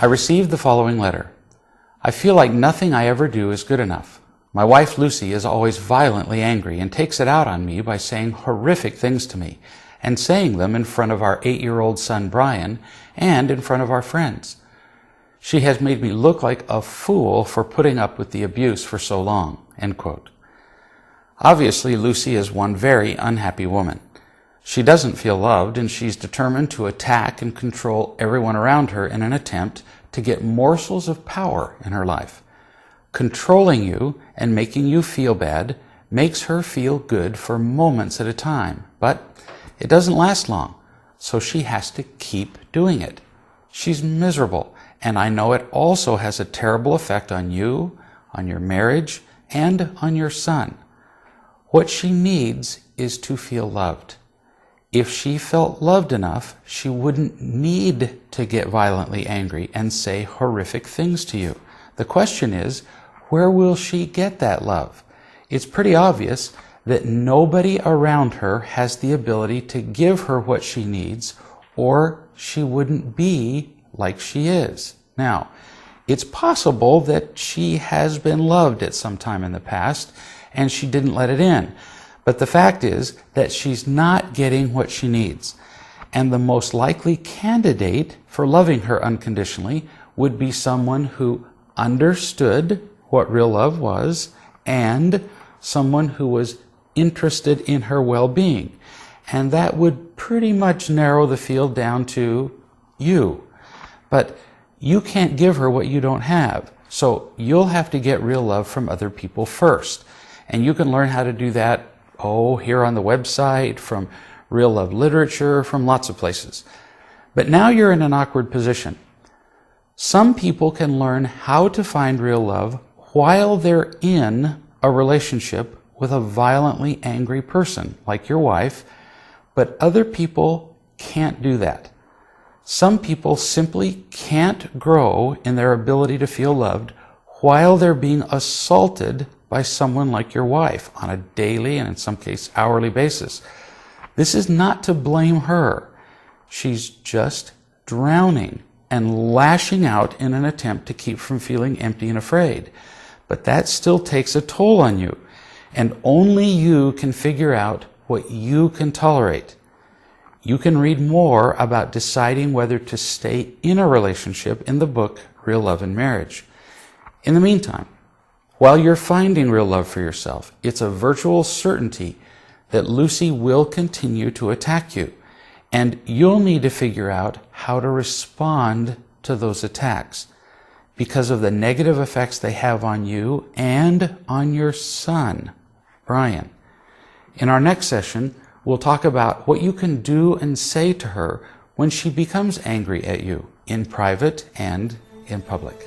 received the following letter. I feel like nothing I ever do is good enough. My wife Lucy is always violently angry and takes it out on me by saying horrific things to me and saying them in front of our 8-year-old son Brian and in front of our friends. She has made me look like a fool for putting up with the abuse for so long." End quote. Obviously, Lucy is one very unhappy woman. She doesn't feel loved, and she's determined to attack and control everyone around her in an attempt to get morsels of power in her life. Controlling you and making you feel bad makes her feel good for moments at a time, but it doesn't last long, so she has to keep doing it. She's miserable, and I know it also has a terrible effect on you, on your marriage, and on your son. What she needs is to feel loved. If she felt loved enough, she wouldn't need to get violently angry and say horrific things to you. The question is, where will she get that love? It's pretty obvious that nobody around her has the ability to give her what she needs, or she wouldn't be like she is. Now, it's possible that she has been loved at some time in the past, and she didn't let it in. But the fact is that she's not getting what she needs. And the most likely candidate for loving her unconditionally would be someone who understood what real love was and someone who was interested in her well-being. And that would pretty much narrow the field down to you. But you can't give her what you don't have. So you'll have to get real love from other people first. And you can learn how to do that here on the website, from real love literature, from lots of places. But now you're in an awkward position. Some people can learn how to find real love while they're in a relationship with a violently angry person, like your wife, but other people can't do that. Some people simply can't grow in their ability to feel loved while they're being assaulted by someone like your wife on a daily and in some cases hourly basis. This is not to blame her. She's just drowning and lashing out in an attempt to keep from feeling empty and afraid. But that still takes a toll on you, and only you can figure out what you can tolerate. You can read more about deciding whether to stay in a relationship in the book Real Love and Marriage. In the meantime, while you're finding real love for yourself, it's a virtual certainty that Lucy will continue to attack you, and you'll need to figure out how to respond to those attacks because of the negative effects they have on you and on your son, Brian. In our next session, we'll talk about what you can do and say to her when she becomes angry at you in private and in public.